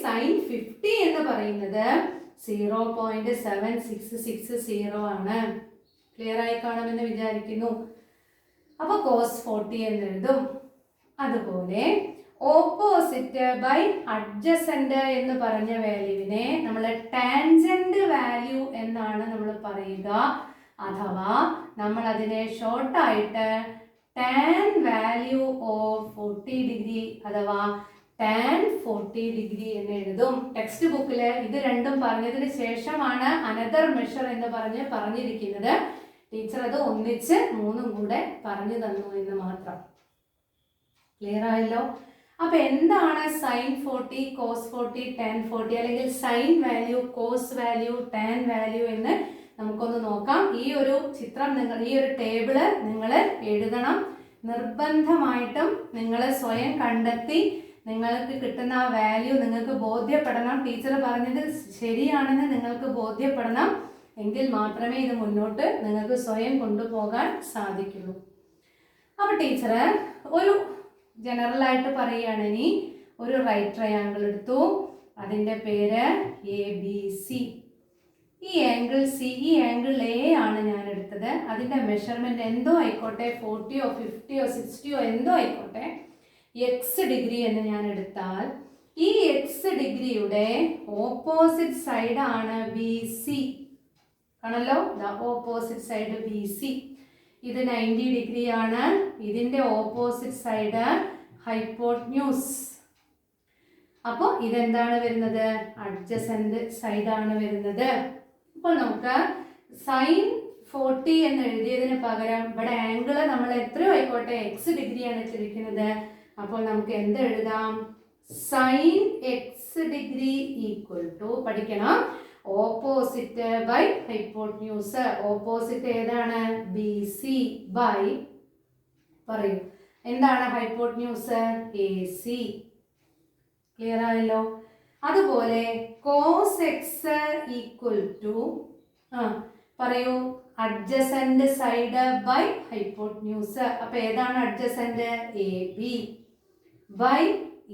സൈൻ 50 എന്ന് പറയുന്നത് 0.7660 ആണ്. ക്ലിയർ ആയി കാണുമെന്ന് വിചാരിക്കുന്നു. അപ്പൊ കോസ് 40 എന്ന് എഴുതും. അതുപോലെ ഓപ്പോസിറ്റ് ബൈ അഡ്ജസന്റ് എന്ന് പറഞ്ഞ വാല്യൂവിനെ നമ്മൾ ടാൻജന്റ് വാല്യൂ എന്നാണ് നമ്മൾ പറയുക. അഥവാ നമ്മൾ അതിനെ ഷോർട്ടായിട്ട് ടാൻ വാല്യൂ ഓഫ് 40 ഡിഗ്രി അഥവാ ടാൻ 40 ഡിഗ്രി എന്ന് എഴുതും. ടെക്സ്റ്റ് ബുക്കിൽ ഇത് രണ്ടും പറഞ്ഞതിന് ശേഷമാണ് അനദർ മെഷർ എന്ന് പറഞ്ഞിരിക്കുന്നത്. ടീച്ചർ അത് ഒന്നിച്ച് മൂന്നും കൂടെ പറഞ്ഞു തന്നു എന്ന് മാത്രം. ക്ലിയർ ആയല്ലോ? അപ്പൊ എന്താണ് സൈൻ 40, കോസ് 40, ടാൻ 40 അല്ലെങ്കിൽ sine value, cos value, tan value എന്ന് നമുക്കൊന്ന് നോക്കാം. ഈ ഒരു ചിത്രം ഈ ഒരു ടേബിള് നിങ്ങൾ എഴുതണം. നിർബന്ധമായിട്ടും നിങ്ങൾ സ്വയം കണ്ടെത്തി നിങ്ങൾക്ക് കിട്ടുന്ന ആ വാല്യൂ നിങ്ങൾക്ക് ബോധ്യപ്പെടണം. ടീച്ചർ പറഞ്ഞത് ശരിയാണെന്ന് നിങ്ങൾക്ക് ബോധ്യപ്പെടണം. എങ്കിൽ മാത്രമേ ഇത് മുന്നോട്ട് നിങ്ങൾക്ക് സ്വയം കൊണ്ടുപോകാൻ സാധിക്കുള്ളൂ. അപ്പോൾ ടീച്ചർ ഒരു ജനറൽ ആയിട്ട് പറയുകയാണ്. ഇനി ഒരു റൈറ്റ് ട്രയാങ്കിൾ എടുത്തു. അതിൻ്റെ പേര് ABC. ഈ ആംഗിൾ സി, ഈ ആംഗിൾ എ ആണ് ഞാൻ എടുത്തത്. അതിൻ്റെ മെഷർമെൻറ്റ് എന്തോ ആയിക്കോട്ടെ, 40 50 60 എന്തോ ആയിക്കോട്ടെ, എക്സ് ഡിഗ്രി എന്ന് ഞാൻ എടുത്താൽ ഈ എക്സ് ഡിഗ്രിയുടെ ഓപ്പോസിറ്റ് സൈഡാണ് BC. ആണല്ലോ, ഓപ്പോസിറ്റ് സൈഡ് BC. ഇത് 90 ഡിഗ്രി ആണ്. ഇതിൻ്റെ ഓപ്പോസിറ്റ് സൈഡ് ഹൈപ്പോട്ന്യൂസ്. അപ്പോൾ ഇതെന്താണ് വരുന്നത്? അഡ്ജസന്റ് സൈഡാണ് വരുന്നത്. അപ്പോൾ നമുക്ക് സൈൻ 40 എന്ന് എഴുതിയതിന് പകരം ഇവിടെ ആംഗിൾ നമ്മൾ എത്രയോ ആയിക്കോട്ടെ എക്സ് ഡിഗ്രിയാണ് വെച്ചിരിക്കുന്നത്. അപ്പോൾ നമുക്ക് എന്ത് എഴുതാം? Sine x degree equal to, പഠിക്കണം, ഓപ്പോസിറ്റ് ബൈ ഹൈപ്പോട്ന്യൂസ്. ഓപ്പോസിറ്റ് ഏതാണ്? BC ബൈ, പറയൂ എന്താണ് ഹൈപ്പോട്ന്യൂസ്? AC. ക്ലിയർ ആയല്ലോ? അതുപോലെ കോസ് എക്സ് ഈക്വൽ ടു, പറയൂ, അഡ്ജസന്റ് സൈഡ് ബൈ ഹൈപ്പോട്ന്യൂസ്. അപ്പൊ ഏതാണ് അഡ്ജസന്റ്? AB by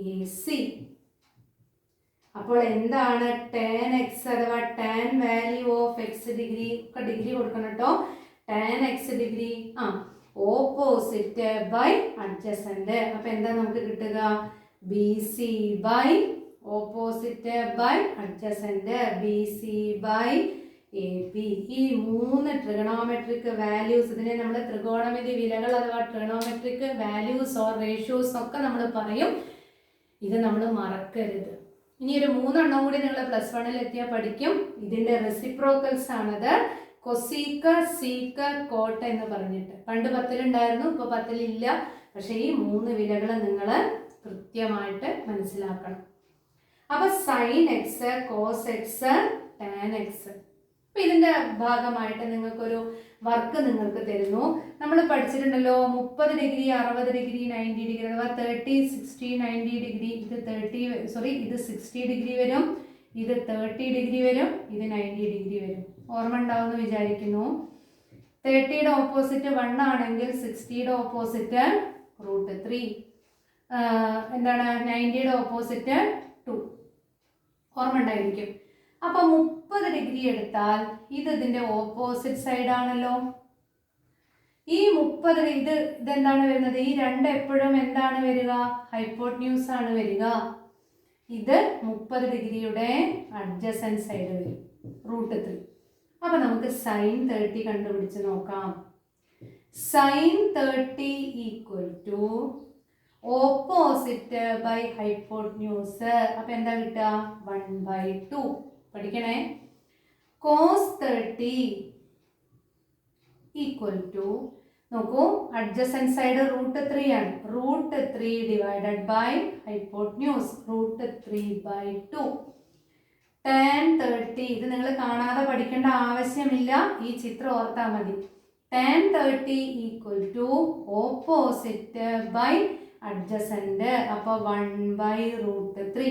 AC. അപ്പോൾ എന്താണ് ടാൻ എക്സ് അഥവാ tan value of x degree? ഒക്കെ ഡിഗ്രി കൊടുക്കണം കേട്ടോ. Tan x degree opposite by adjacent. അപ്പൊ എന്താ നമുക്ക് കിട്ടുക? BC by opposite by adjacent, BC by AB. ഈ മൂന്ന് ട്രിഗണോമെട്രിക് വാല്യൂസ്, ഇതിനെ നമ്മൾ ത്രികോണമിതി വിലകൾ അഥവാ ട്രിഗണോമെട്രിക് വാല്യൂസ് ഓർ റേഷ്യോസ് ഒക്കെ നമ്മൾ പറയും. ഇത് നമ്മൾ മറക്കരുത്. ഇനി ഒരു 3 എണ്ണം കൂടി നിങ്ങൾ +1 എത്തിയാൽ പഠിക്കും. ഇതിന്റെ റെസിപ്രോക്കൽസ് ആണത്. കൊസീക്ക, സീക്ക, കോട്ട എന്ന് പറഞ്ഞിട്ട് പണ്ട് 10ൽ ഉണ്ടായിരുന്നു, ഇപ്പോൾ 10ൽ ഇല്ല. പക്ഷെ ഈ 3 വിലകൾ നിങ്ങൾ കൃത്യമായിട്ട് മനസ്സിലാക്കണം. അപ്പൊ sine x, cos x, tan x. അപ്പൊ ഇതിന്റെ ഭാഗമായിട്ട് നിങ്ങൾക്കൊരു വർക്ക് നിങ്ങൾക്ക് തരുന്നു. നമ്മൾ പഠിച്ചിട്ടുണ്ടല്ലോ 30 ഡിഗ്രി, 60 ഡിഗ്രി, 90 ഡിഗ്രി അഥവാ 30 60 90 ഡിഗ്രി. ഇത് 60 ഡിഗ്രി വരും, ഇത് 30 ഡിഗ്രി വരും, ഇത് 90 ഡിഗ്രി വരും. ഓർമ്മ ഉണ്ടാവുമെന്ന് വിചാരിക്കുന്നു. 30യുടെ ഓപ്പോസിറ്റ് 1 ആണെങ്കിൽ 60യുടെ ഓപ്പോസിറ്റ് √3. എന്താണ് 90യുടെ ഓപ്പോസിറ്റ് 2. ഓർമ്മ ഉണ്ടായിരിക്കും. അപ്പൊ 30 ഡിഗ്രി എടുത്താൽ ഇത് ഇതിന്റെ ഓപ്പോസിറ്റ് സൈഡ് ആണല്ലോ. ഈ 30 ഇതെന്താണ് വരുന്നത്? ഈ 2 എപ്പോഴും എന്താണ് വരിക? ഹൈപ്പോട്ന്യൂസ് ആണ് വരിക. ഇത് 30 ഡിഗ്രിയുടെ അഡ്ജസന്റ് സൈഡ് വരും, √3. അപ്പൊ നമുക്ക് സൈൻ 30 കണ്ടുപിടിച്ച് നോക്കാം. Sine 30 equal to opposite by hypotenuse. അപ്പൊ എന്താ കിട്ടുക? 1/2. പഠിക്കണേ. കോസ് 30 ഈക്വൽ ടു നോക്കൂ, അഡ്ജസൻറ്റ് സൈഡ് √3 ആണ്. √3 ഡിവൈഡഡ് ബൈ ഹൈപ്പോട്ട്ന്യൂസ് √3/2. tan 30 ഇത് നിങ്ങൾ കാണാതെ പഠിക്കേണ്ട ആവശ്യമില്ല, ഈ ചിത്രം ഓർത്താൽ മതി. tan 30 equal to opposite by adjacent, അപ്പോൾ 1/√3.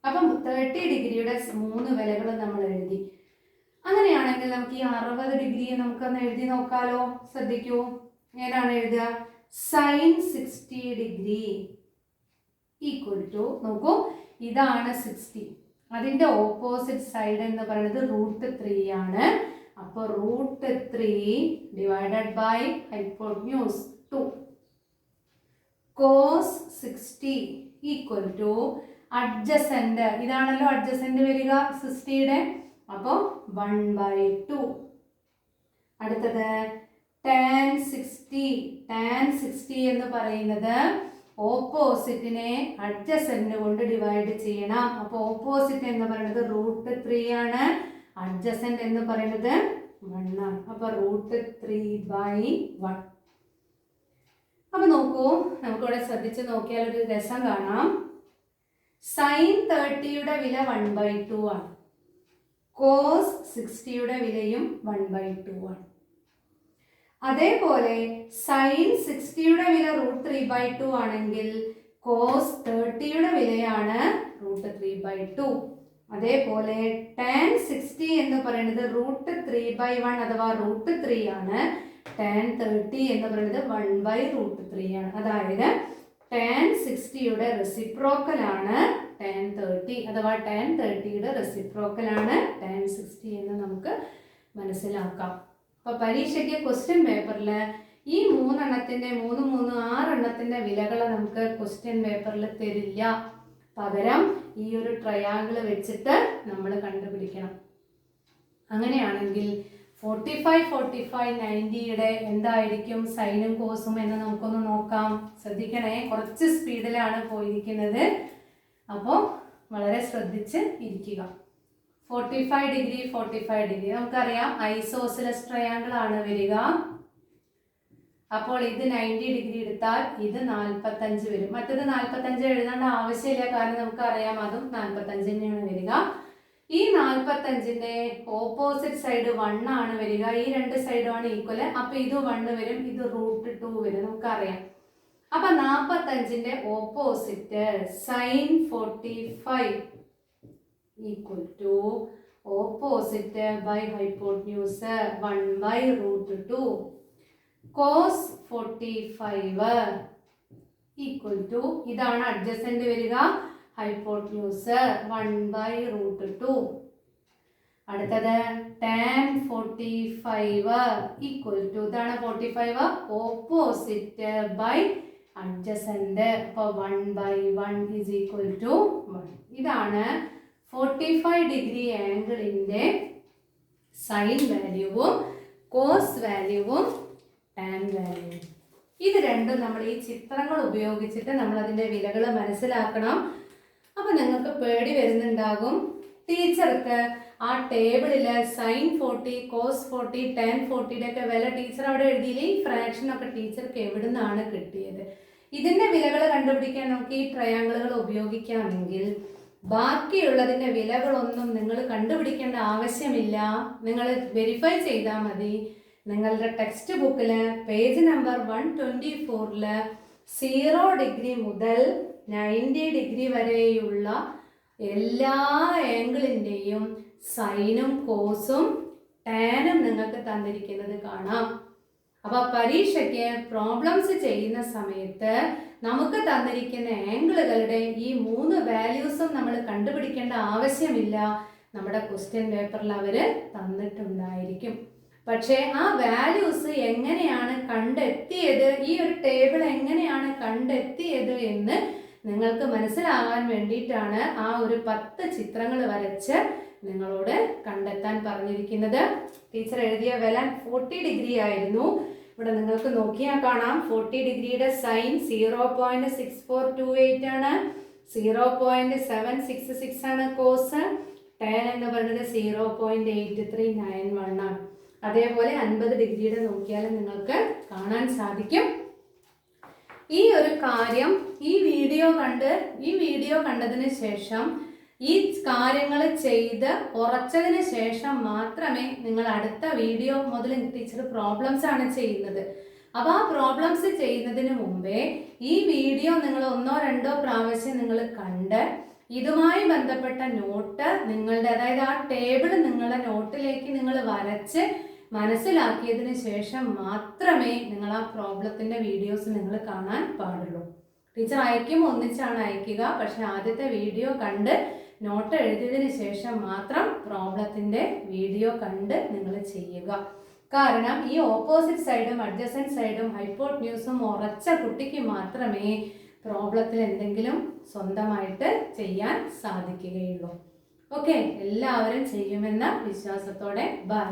അപ്പം 30 ഡിഗ്രിയുടെ 3 വിലകൾ നമ്മൾ എഴുതി. അങ്ങനെയാണെങ്കിൽ നമുക്ക് ഈ 60 ഡിഗ്രിയെ നമുക്കൊന്ന് എഴുതി നോക്കാലോ. ശ്രദ്ധിക്കൂ, ഏതാണ് എഴുതുക? sin 60 ഡിഗ്രി ഈക്വൽ ടു, നോക്കൂ, ഇതാണ് 60, അതിൻ്റെ ഓപ്പോസിറ്റ് സൈഡ് എന്ന് പറയുന്നത് √3 ആണ്. അപ്പോൾ √3 divided by hypotenuse 2. cos 60 equal to adjacent, ഇതാണല്ലോ അഡ്ജസൻറ്റ് വരിക 60യുടെ, അപ്പോൾ 1/2. അടുത്തത് tan 60. tan 60 എന്ന് പറയുന്നത് ഓപ്പോസിറ്റിനെ അഡ്ജസൻറ്റ് കൊണ്ട് ഡിവൈഡ് ചെയ്യണം. അപ്പോൾ ഓപ്പോസിറ്റ് എന്ന് പറയുന്നത് √3 ആണ്, അഡ്ജസൻറ്റ് എന്ന് പറയുന്നത് 1 ആണ്. അപ്പോൾ √3/1. അപ്പോൾ നോക്കൂ, നമുക്കിവിടെ ശ്രദ്ധിച്ച് നോക്കിയാൽ ഒരു രസം കാണാം. sin 30യുടെ വില 1/2 ആണ്, cos 60യുടെ വിലയും 1/2 ആണ്. അതേപോലെ sin 60യുടെ വില √3/2 ആണെങ്കിൽ cos 30യുടെ വിലയാണ് √3/2. അതേപോലെ tan 60 എന്ന് പറയുന്നത് √3/1 അഥവാ √3 ആണ്. tan 30 എന്ന് പറയുന്നത് 1/√3 ആണ്. അതായത് tan 60യുടെ റെസിപ്രോക്കൽ ആണ് tan 30 അഥവാ tan 30യുടെ റെസിപ്രോക്കൽ ആണ് tan 60 എന്ന് നമുക്ക് മനസ്സിലാക്കാം. അപ്പോൾ പരീക്ഷയ്ക്ക് ക്വസ്റ്റ്യൻ പേപ്പറിൽ ഈ 3 എണ്ണത്തിൻ്റെ 3, 3, 6 എണ്ണത്തിൻ്റെ വിലകൾ നമുക്ക് ക്വസ്റ്റ്യൻ പേപ്പറിൽ തരില്ല. പകരം ഈ ഒരു ട്രയാങ്കിൾ വെച്ചിട്ട് നമ്മൾ കണ്ടുപിടിക്കണം. അങ്ങനെയാണെങ്കിൽ 45, 45, 90യുടെ എന്തായിരിക്കും സൈനും കോസും എന്ന് നമുക്കൊന്ന് നോക്കാം. ശ്രദ്ധിക്കണേ, കുറച്ച് സ്പീഡിലാണ് പോയിരിക്കുന്നത്, അപ്പോൾ വളരെ ശ്രദ്ധിച്ച് ഇരിക്കുക. 45 ഡിഗ്രി 45 ഡിഗ്രി നമുക്കറിയാം ഐസോസിലസ് ട്രയാങ്കിൾ ആണ് വരിക. അപ്പോൾ ഇത് 90 ഡിഗ്രി എടുത്താൽ ഇത് 45 വരും. മറ്റത് 45 എഴുതേണ്ട ആവശ്യമില്ല, കാരണം നമുക്കറിയാം അതും 45 തന്നെയാണ് വരിക. ഈ 45ന്റെ ഓപ്പോസിറ്റ് സൈഡ് 1 ആണ് വരിക. ഈ 2 സൈഡുമാണ് ഈക്വൽ, അപ്പോൾ ഇത് 1 വരും, ഇത് √2 വരും, നമുക്കറിയാം. അപ്പൊ 45ന്റെ opposite sin 45 equal to opposite by hypotenuse 1/√2. cos 45 equal to, ഇതാണ് അഡ്ജസൻറ്റ് വരിക, ഹൈപ്പോട്ട്ന്യൂസ് 1/√2. അടുത്തത് tan 45 ഈക്വൽ ടു, ഇതാണ് 45, ഓപ്പോസിറ്റ് ബൈ അഡ്ജസൻറ്റ്, അപ്പോൾ 1/1 ഈസ് ഈക്വൽ ടു 1. ഇതാണ് 45 ഡിഗ്രി ആംഗിളിൻ്റെ സൈൻ വാല്യൂവും കോസ് വാല്യൂവും ടാൻ വാല്യൂവും. ഇത് രണ്ടും നമ്മൾ ഈ ചിത്രങ്ങൾ ഉപയോഗിച്ചിട്ട് നമ്മൾ അതിൻ്റെ വിലകൾ മനസ്സിലാക്കണം. അപ്പോൾ നിങ്ങൾക്ക് പേടി വരുന്നുണ്ടാകും, ടീച്ചർക്ക് ആ ടേബിളിൽ sin 40, cos 40, tan 40യുടെ ഒക്കെ വില ടീച്ചർ അവിടെ എഴുതിയില്ലേ, ഈ ഫ്രാക്ഷനൊക്കെ ടീച്ചർക്ക് എവിടെ നിന്നാണ് കിട്ടിയത്? ഇതിൻ്റെ വിലകൾ കണ്ടുപിടിക്കാൻ നമുക്ക് ഈ ട്രയാങ്കിളുകൾ ഉപയോഗിക്കാമെങ്കിൽ ബാക്കിയുള്ളതിൻ്റെ വിലകളൊന്നും നിങ്ങൾ കണ്ടുപിടിക്കേണ്ട ആവശ്യമില്ല, നിങ്ങൾ വെരിഫൈ ചെയ്താൽ മതി. നിങ്ങളുടെ ടെക്സ്റ്റ് ബുക്കിൽ പേജ് നമ്പർ 124 0 ഡിഗ്രി മുതൽ 90 ഡിഗ്രി വരെയുള്ള എല്ലാ ആംഗിളിൻ്റെയും സൈനും കോസും ടാനും നിങ്ങൾക്ക് തന്നിരിക്കുന്നത് കാണാം. അപ്പോൾ പരീക്ഷയ്ക്ക് പ്രോബ്ലംസ് ചെയ്യുന്ന സമയത്ത് നമുക്ക് തന്നിരിക്കുന്ന ആംഗിളുകളുടെ ഈ 3 വാല്യൂസും നമ്മൾ കണ്ടുപിടിക്കേണ്ട ആവശ്യമില്ല, നമ്മുടെ ക്വസ്റ്റ്യൻ പേപ്പറിൽ അവർ തന്നിട്ടുണ്ടായിരിക്കും. പക്ഷേ ആ വാല്യൂസ് എങ്ങനെയാണ് കണ്ടെത്തിയത്, ഈ ഒരു ടേബിൾ എങ്ങനെയാണ് കണ്ടെത്തിയത് എന്ന് നിങ്ങൾക്ക് മനസ്സിലാകാൻ വേണ്ടിയിട്ടാണ് ആ ഒരു 10 ചിത്രങ്ങൾ വരച്ച് നിങ്ങളോട് കണ്ടെത്താൻ പറഞ്ഞിരിക്കുന്നത്. ടീച്ചർ എഴുതിയ വില 40 ഡിഗ്രി ആയിരുന്നു. ഇവിടെ നിങ്ങൾക്ക് നോക്കിയാൽ കാണാം 40 ഡിഗ്രിയുടെ സൈൻ 0.6428 ആണ്, 0.766 ആണ് കോസ്, ടാൻ എന്ന് പറയുന്നത് 0.8391 ആണ്. അതേപോലെ 50 ഡിഗ്രിയുടെ നോക്കിയാലും നിങ്ങൾക്ക് കാണാൻ സാധിക്കും. ഈ ഒരു കാര്യം ഈ വീഡിയോ കണ്ടതിന് ശേഷം ഈ കാര്യങ്ങൾ ചെയ്ത് ഉറച്ചതിന് ശേഷം മാത്രമേ നിങ്ങൾ അടുത്ത വീഡിയോ മുതൽ ടീച്ചർ പ്രോബ്ലംസ് ആണ് ചെയ്യുന്നത്. അപ്പോൾ ആ പ്രോബ്ലംസ് ചെയ്യുന്നതിന് മുമ്പേ ഈ വീഡിയോ നിങ്ങൾ 1-2 പ്രാവശ്യം നിങ്ങൾ കണ്ട് ഇതുമായി ബന്ധപ്പെട്ട നോട്ട് നിങ്ങളുടെ, അതായത് ആ ടേബിൾ നിങ്ങളുടെ നോട്ടിലേക്ക് നിങ്ങൾ വരച്ച് മനസ്സിലാക്കിയതിന് ശേഷം മാത്രമേ നിങ്ങൾ ആ പ്രോബ്ലത്തിൻ്റെ വീഡിയോസ് നിങ്ങൾ കാണാൻ പാടുള്ളൂ. ടീച്ചർ അയക്കുമ്പോൾ ഒന്നിച്ചാണ് അയക്കുക. പക്ഷെ ആദ്യത്തെ വീഡിയോ കണ്ട് നോട്ട് എഴുതിയതിന് ശേഷം മാത്രം പ്രോബ്ലത്തിൻ്റെ വീഡിയോ കണ്ട് നിങ്ങൾ ചെയ്യുക. കാരണം ഈ ഓപ്പോസിറ്റ് സൈഡും അഡ്ജസൻറ്റ് സൈഡും ഹൈപ്പോട്ന്യൂസും ഉറച്ച കുട്ടിക്ക് മാത്രമേ പ്രോബ്ലത്തിൽ എന്തെങ്കിലും സ്വന്തമായിട്ട് ചെയ്യാൻ സാധിക്കുകയുള്ളൂ. ഓക്കെ, എല്ലാവരും ചെയ്യുമെന്ന വിശ്വാസത്തോടെ ബൈ.